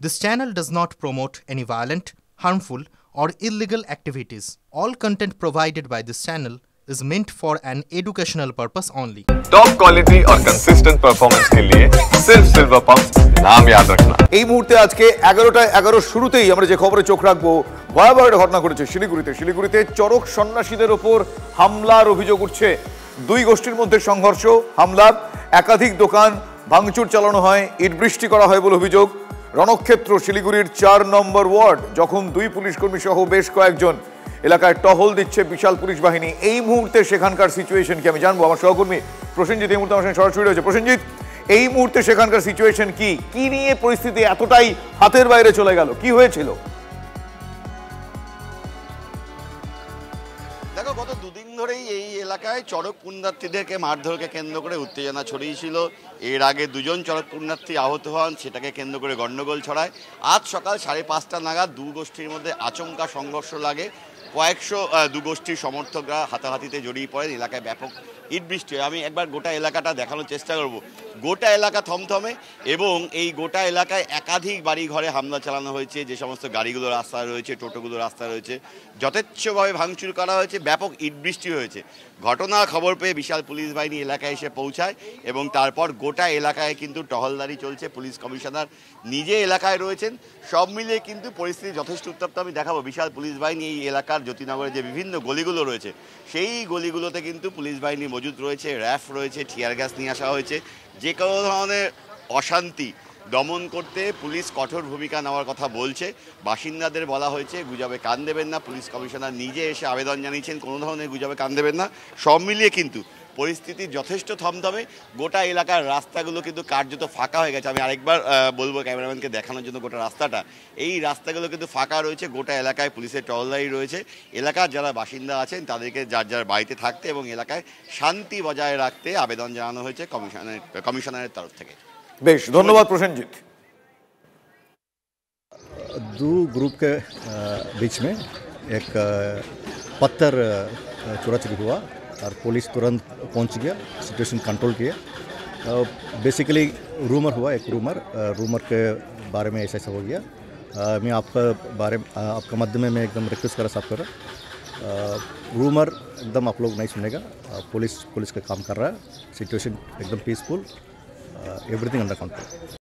This channel does not promote any violent, harmful, or illegal activities. All content provided by this channel is meant for an educational purpose only. Top quality और consistent performance के लिए सिर्फ silver pumps नाम याद रखना। এই মুহূর্তে আজকে 11:11 শুরুতেই আমরা যে খবরে চোখ রাখবো ভয়াবহ একটা ঘটনা ঘটেছে শিলিগুড়িতে চরক সন্ন্যাসীদের উপর হামলার অভিযোগ উঠছে। দুই গোষ্ঠীর মধ্যে সংঘর্ষ, হামলা, একাধিক দোকান ভাঙচুর চালানো হয়, ইট বৃষ্টি করা হয় বলে অভিযোগ। রণক্ষেত্র শিলিগুড়ির 4 নম্বর ওয়ার্ড, যখন দুই পুলিশ কর্মী সহ বেশ কয়েকজন এলাকায় টহল দিচ্ছে বিশাল পুলিশ বাহিনী। এই মুহূর্তে সেখানকার সিচুয়েশন কি আমি জানবো। আমার সহকর্মী প্রসেনজিৎ এই মুহূর্তে আমার সঙ্গে সরাসরি রয়েছে। প্রসেনজিৎ, এই মুহূর্তে সেখানকার সিচুয়েশন কি, কি নিয়ে পরিস্থিতি এতটাই হাতের বাইরে চলে গেল, কি হয়েছিল? দেখো, গত দুদিন ধরেই এই এলাকায় চড়ক পুণ্যার্থীদেরকে মারধরকে কেন্দ্র করে উত্তেজনা ছড়িয়েছিল। এর আগে দুজন চড়ক পুণ্যার্থী আহত হন, সেটাকে কেন্দ্র করে গণ্ডগোল ছড়ায়। আজ সকাল 5:30 নাগাদ দু গোষ্ঠীর মধ্যে আচমকা সংঘর্ষ লাগে। কয়েকশো দু গোষ্ঠীর সমর্থকরা হাতাহাতিতে জড়িয়ে পড়েন। এলাকায় ব্যাপক ইট বৃষ্টি হয়। আমি একবার গোটা এলাকাটা দেখানোর চেষ্টা করব। গোটা এলাকা থমথমে এবং এই গোটা এলাকায় একাধিক বাড়ি ঘরে হামলা চালানো হয়েছে। যে সমস্ত গাড়িগুলো রাস্তায় রয়েছে, টোটোগুলো রাস্তায় রয়েছে, যথেচ্ছভাবে ভাঙচুর করা হয়েছে। ব্যাপক ইট বৃষ্টি হয়েছে। ঘটনা খবর পেয়ে বিশাল পুলিশ বাহিনী এলাকায় এসে পৌঁছায় এবং তারপর গোটা এলাকায় কিন্তু টহলদারি চলছে। পুলিশ কমিশনার নিজে এলাকায় রয়েছেন। সব মিলিয়ে কিন্তু পরিস্থিতি যথেষ্ট উত্তপ্ত। আমি দেখাবো বিশাল পুলিশ বাহিনী এই এলাকার জ্যোতিনগরে যে বিভিন্ন গলিগুলো রয়েছে, সেই গলিগুলোতে কিন্তু পুলিশ বাহিনী মজুদ রয়েছে, র্যাফ রয়েছে, টিয়ার গ্যাস নিয়ে আসা হয়েছে। যে কোনো ধরনের অশান্তি দমন করতে পুলিশ কঠোর ভূমিকা নেওয়ার কথা বলছে। বাসিন্দাদের বলা হয়েছে গুজবে কান দেবেন না। পুলিশ কমিশনার নিজে এসে আবেদন জানিয়েছেন কোনো ধরনের গুজবে কান দেবেন না। সব মিলিয়ে কিন্তু পরিস্থিতি যথেষ্ট থমথমে। গোটা এলাকার রাস্তাগুলো কিন্তু কার্যত ফাঁকা হয়ে গেছে। আমি আরেকবার বলবো ক্যামেরাম্যানকে দেখানোর জন্য গোটা রাস্তাটা, এই রাস্তাগুলো কিন্তু ফাঁকা রয়েছে। গোটা এলাকায় পুলিশের টহলদারি রয়েছে। এলাকার যারা বাসিন্দা আছেন তাদেরকে যার যার বাড়িতে থাকতে এবং এলাকায় শান্তি বজায় রাখতে আবেদন জানানো হয়েছে কমিশনারের তরফ থেকে। বেশ, ধন্যবাদ প্রসেনজিৎ। दो ग्रुप के बीच में एक पत्थर चोराचोरी हुआ और पुलिस तुरंत पहुंच गया, सिचुएशन कंट्रोल किया। बेसिकली रूमर हुआ, एक रूमर के बारे में ऐसा हो गया। मैं आपका मध्य में मैं एकदम रिक्वेस्ट कर रहा। रूमर एकदम आप लोग नहीं सुनेगा। पुलिस का काम कर रहा है। सिचुएशन एकदम पीसफुल, एवरीथिंग अंडर कंट्रोल।